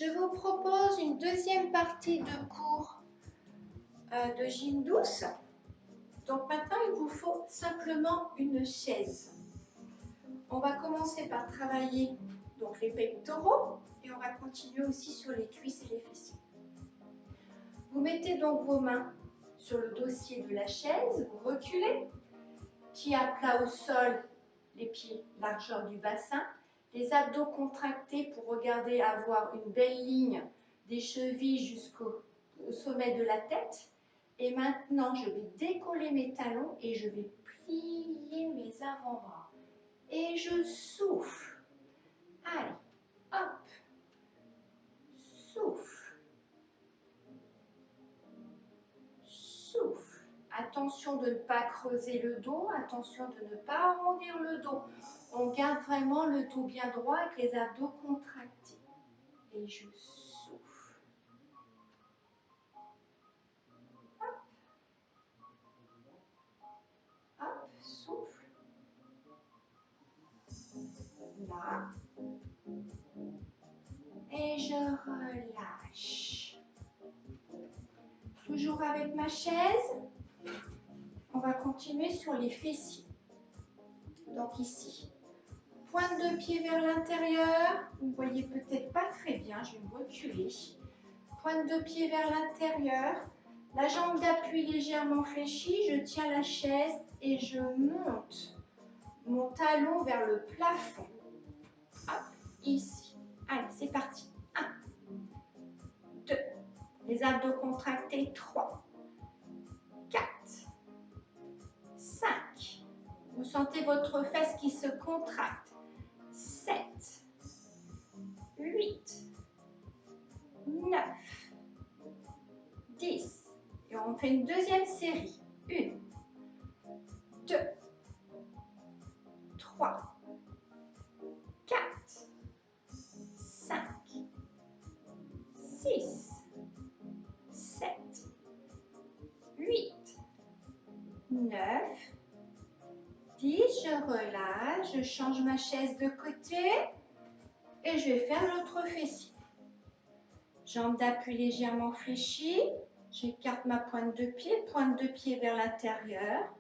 Je vous propose une deuxième partie de cours de gym douce. Donc maintenant, il vous faut simplement une chaise. On va commencer par travailler donc les pectoraux et on va continuer aussi sur les cuisses et les fessiers. Vous mettez donc vos mains sur le dossier de la chaise, vous reculez, pieds à plat au sol, les pieds largeur du bassin, les abdos contractés pour regarder avoir une belle ligne des chevilles jusqu'au sommet de la tête. Et maintenant, je vais décoller mes talons et je vais plier mes avant-bras. Et je souffle. Allez, hop. Souffle. Souffle. Attention de ne pas creuser le dos, attention de ne pas arrondir le dos. On garde vraiment le dos bien droit avec les abdos contractés. Et je souffle. Hop. Hop, souffle. Là. Et je relâche. Toujours avec ma chaise. On va continuer sur les fessiers. Donc ici. Pointe de pied vers l'intérieur. Vous ne voyez peut-être pas très bien, je vais me reculer. Pointe de pied vers l'intérieur. La jambe d'appui légèrement fléchie. Je tiens la chaise et je monte mon talon vers le plafond. Hop, ici. Allez, c'est parti. 1, 2. Les abdos contractés. 3, 4, 5. Vous sentez votre fesse qui se contracte. 7, 8, 9, 10. Et on fait une deuxième série. 1, 2, 3, 4, 5, 6, 7, 8, 9, 10. Je relâche, je change ma chaise de côté et je vais faire l'autre fessier. Jambe d'appui légèrement fléchie. J'écarte ma pointe de pied vers l'intérieur.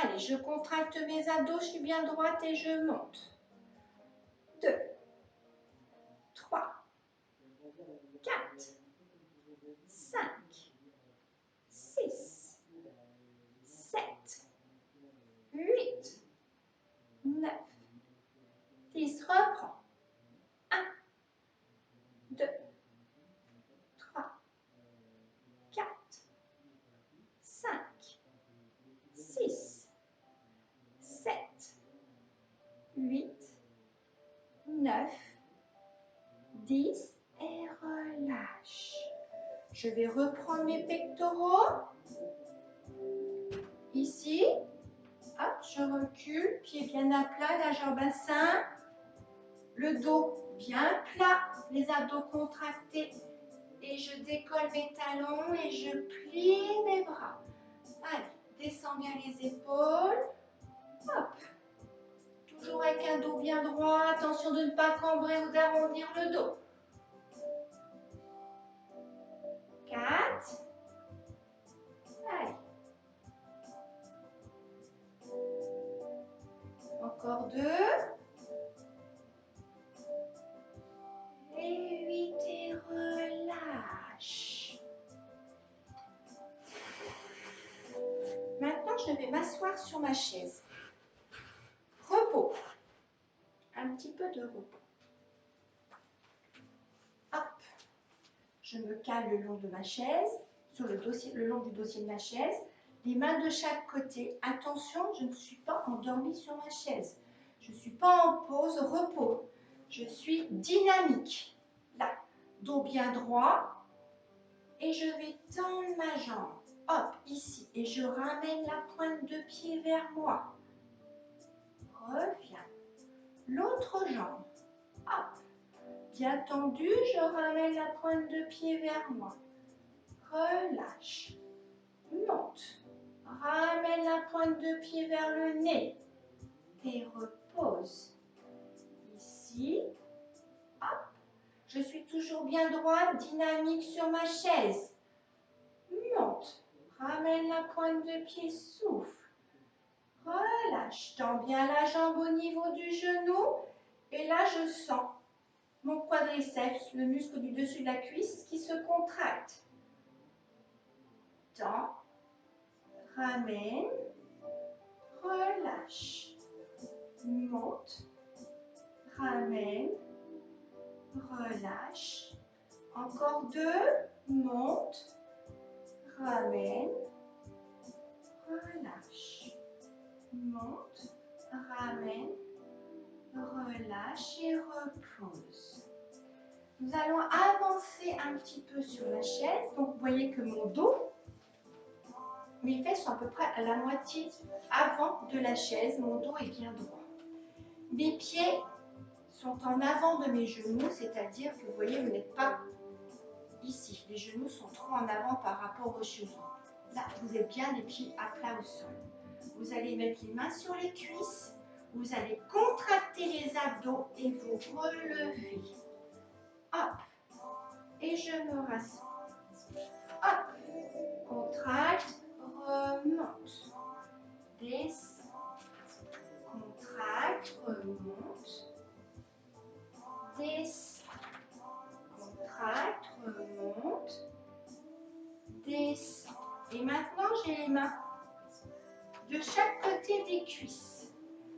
Allez, je contracte mes abdos, je suis bien droite et je monte. 2, 3, 4, 5, 6, 7, 8, 9, 10. Reprends. 1, 2, 3, 4, 5, 6, 7, 8, 9, 10 et relâche. Je vais reprendre mes pectoraux. Ici, hop, je recule, pied bien à plat, largeur bassin. Le dos bien plat, les abdos contractés. Et je décolle mes talons et je plie mes bras. Allez, descends bien les épaules. Hop. Toujours avec un dos bien droit. Attention de ne pas cambrer ou d'arrondir le dos. 4. Allez. Encore 2. Et 8 et relâche. Maintenant, je vais m'asseoir sur ma chaise. Repos. Un petit peu de repos. Hop. Je me cale le long de ma chaise, sur le long du dossier de ma chaise. Les mains de chaque côté. Attention, je ne suis pas endormie sur ma chaise. Je ne suis pas en pause, repos. Je suis dynamique. Là, dos bien droit. Et je vais tendre ma jambe. Hop, ici. Et je ramène la pointe de pied vers moi. Reviens. L'autre jambe. Hop. Bien tendu, je ramène la pointe de pied vers moi. Relâche. Monte. Ramène la pointe de pied vers le nez. Et repose. Ici. Hop. Je suis toujours bien droite, dynamique sur ma chaise. Monte. Ramène la pointe de pied, souffle. Relâche. Tends bien la jambe au niveau du genou. Et là, je sens mon quadriceps, le muscle du dessus de la cuisse qui se contracte. Tends. Ramène. Relâche. Monte. Ramène. Relâche. Encore 2. Monte. Ramène. Relâche. Monte. Ramène. Relâche et repose. Nous allons avancer un petit peu sur la chaise. Donc, vous voyez que mon dos, mes fesses sont à peu près à la moitié avant de la chaise. Mon dos est bien droit. Mes pieds sont en avant de mes genoux, c'est-à-dire que vous voyez, vous n'êtes pas ici. Les genoux sont trop en avant par rapport aux chevilles. Là, vous êtes bien les pieds à plat au sol. Vous allez mettre les mains sur les cuisses. Vous allez contracter les abdos et vous relever. Hop. Et je me rassois. Hop. Contracte. Remonte. Descends. Contracte. Remonte. Descends. Contracte. Remonte. Descends. Et maintenant, j'ai les mains de chaque côté des cuisses.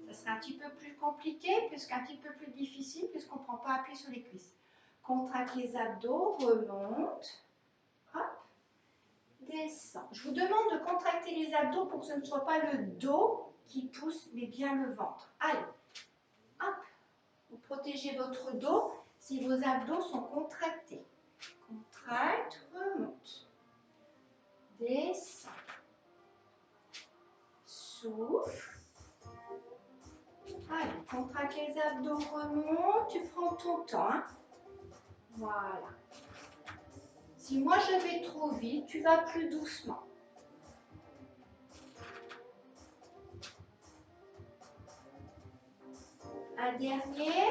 Ça sera un petit peu plus compliqué, puisqu'un petit peu plus difficile, puisqu'on ne prend pas appui sur les cuisses. Contracte les abdos, remonte, hop, descend. Je vous demande de contracter les abdos pour que ce ne soit pas le dos qui pousse, mais bien le ventre. Allez, hop, vous protégez votre dos si vos abdos sont contractés. Contracte, remonte, descend, souffle. Allez, contracte les abdos, remonte, tu prends ton temps. Hein. Voilà. Si moi je vais trop vite, tu vas plus doucement. Un dernier.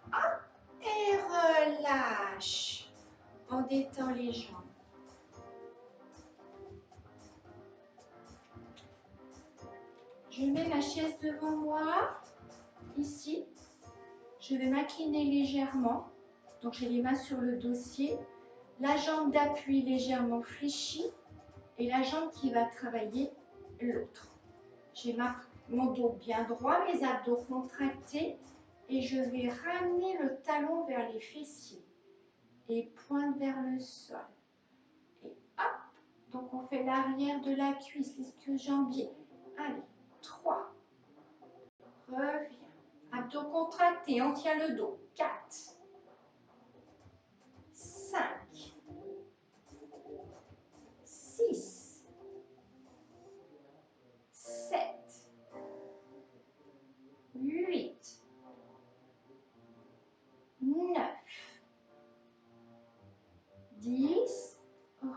Hop, et relâche. On détend les jambes. Je mets ma chaise devant moi, ici. Je vais m'incliner légèrement. Donc j'ai les mains sur le dossier. La jambe d'appui légèrement fléchie. Et la jambe qui va travailler l'autre. J'ai mon dos bien droit, mes abdos contractés. Et je vais ramener le talon vers les fessiers. Et pointe vers le sol. Et hop. Donc on fait l'arrière de la cuisse, l'ischio-jambier. Allez, 3. Reviens. Abdos contractés, on tient le dos. 4. 5. 6. 7. 8. 9. 10.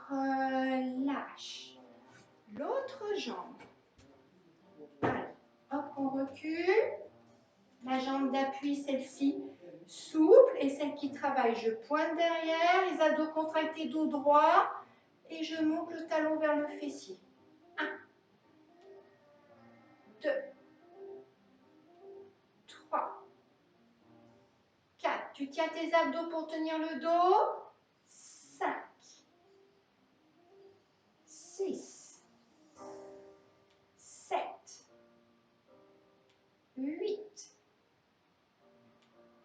Relâche. L'autre jambe. Allez, hop, on recule. La jambe d'appui, celle-ci, souple. Et celle qui travaille, je pointe derrière. Les abdos contractés, dos droit. Et je monte le talon vers le fessier. 1. 2. 3. 4. Tu tiens tes abdos pour tenir le dos. 5. 6. 7. 8.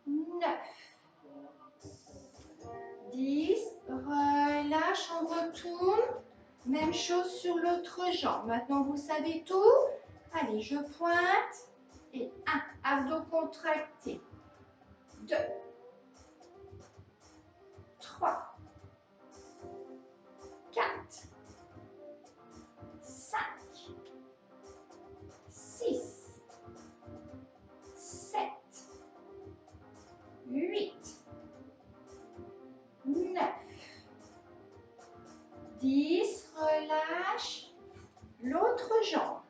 9. 10. Relâche, on retourne. Même chose sur l'autre jambe. Maintenant, vous savez tout. Allez, je pointe. Et 1. Abdos contractés. 2. 3. 4. 5. 6. 7. 8. 9. 10. Relâche. L'autre jambe.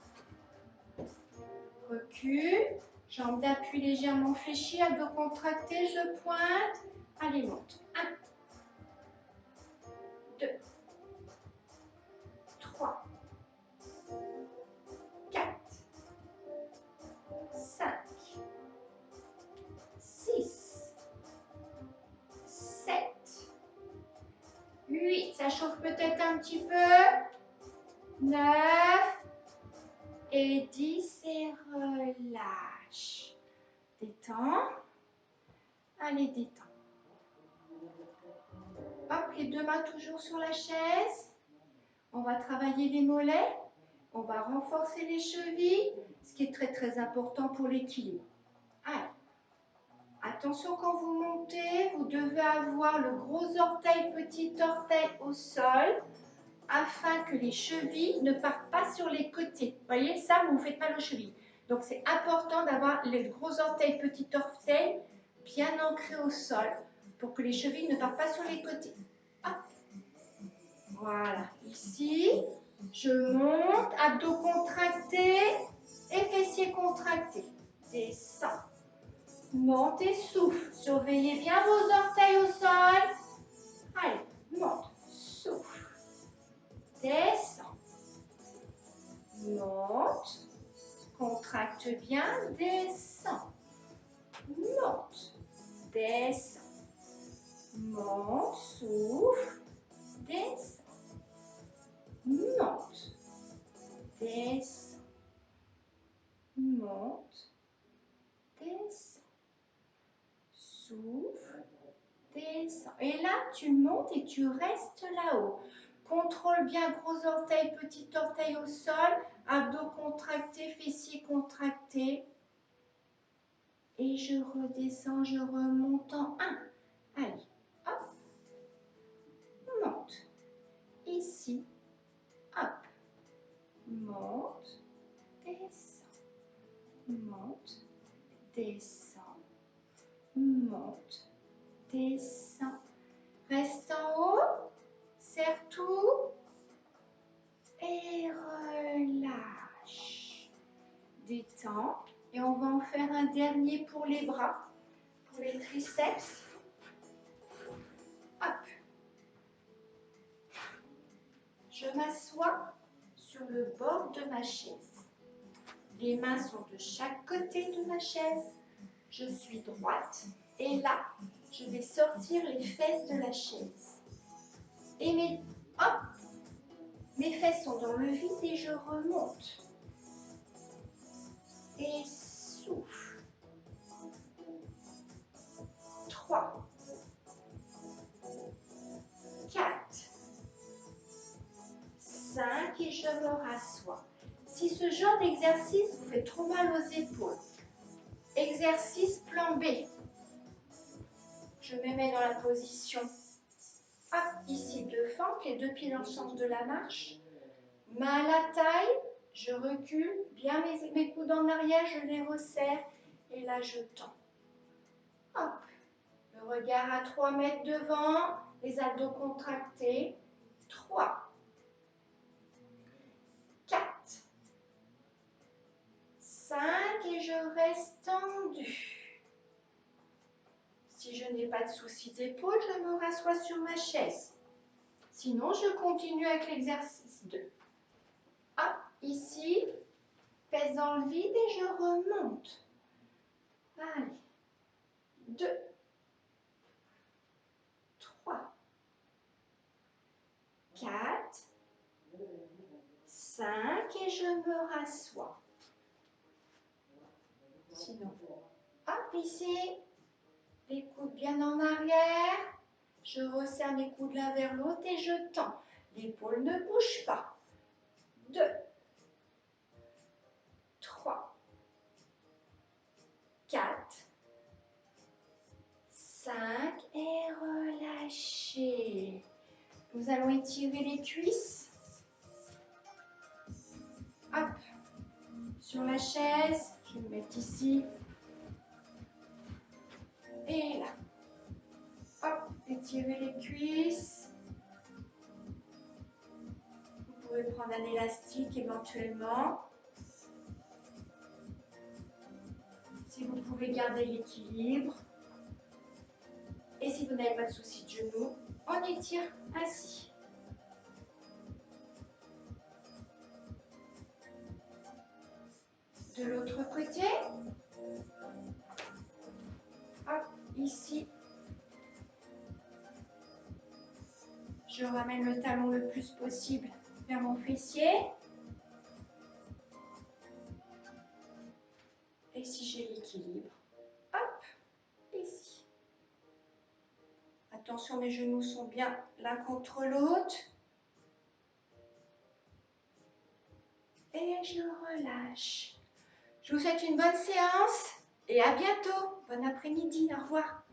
Recule. Jambes d'appui légèrement fléchies, abdos contractés, je pointe. Allez, monte. 1, 2, 3, 4, 5, 6, 7, 8. Ça chauffe peut-être un petit peu. 9 et 10 et relâche. Détends. Allez, détends. Hop, les deux mains toujours sur la chaise. On va travailler les mollets. On va renforcer les chevilles, ce qui est très très important pour l'équilibre. Allez. Attention quand vous montez, vous devez avoir le gros orteil, petit orteil au sol afin que les chevilles ne partent pas sur les côtés. Vous voyez, ça, vous vous faites mal aux chevilles. Donc, c'est important d'avoir les gros orteils, petit orteil bien ancrés au sol pour que les chevilles ne partent pas sur les côtés. Hop. Voilà. Ici, je monte, abdos contractés et fessiers contractés. Descends. Monte et souffle. Surveillez bien vos orteils au sol. Allez, monte, souffle. Descends. Monte. Contracte bien. Descends. Monte. Descends. Monte, souffle. Descends. Monte. Descends. Monte. Descends. Souffle. Descends. Et là, tu montes et tu restes là-haut. Contrôle bien gros orteil, petit orteil au sol, abdos contractés, fessiers contractés. Et je redescends, je remonte en 1. Allez, hop, monte. Ici, hop, monte, descends, monte, descends, monte, descends. Reste en haut, serre tout. Et relâche. Détends. Et on va en faire un dernier pour les bras, pour les triceps. Hop. Je m'assois sur le bord de ma chaise. Les mains sont de chaque côté de ma chaise. Je suis droite. Et là, je vais sortir les fesses de la chaise. Et mes fesses sont dans le vide et je remonte. Et souffle. 3, 4, 5 et je me rassois. Si ce genre d'exercice vous fait trop mal aux épaules, exercice plan B. Je me mets dans la position, hop, ici, de fente, les deux pieds dans le sens de la marche. Main à la taille, je recule, bien mes coudes en arrière, je les resserre et là je tends. Hop, le regard à 3 mètres devant, les abdos contractés. 3, 4, 5 et je reste tendue. Si je n'ai pas de souci d'épaule, je me rassois sur ma chaise. Sinon, je continue avec l'exercice 2. Hop, ici, pèse dans le vide et je remonte. Allez, 2, 3, 4, 5 et je me rassois. Sinon, hop, ici, les coudes bien en arrière. Je resserre mes coudes l'un vers l'autre et je tends. L'épaule ne bouge pas. 2, 3, 4, 5 et relâchez. Nous allons étirer les cuisses. Hop, sur la chaise. Je vais me mettre ici. Et là. Hop, étirer les cuisses. Vous pouvez prendre un élastique éventuellement. Si vous pouvez garder l'équilibre. Et si vous n'avez pas de souci de genou, on étire ainsi. De l'autre côté. Hop, ici. Je ramène le talon le plus possible vers mon fessier. Et si j'ai l'équilibre, hop, ici. Attention, mes genoux sont bien l'un contre l'autre. Et je relâche. Je vous souhaite une bonne séance et à bientôt. Bon après-midi, au revoir.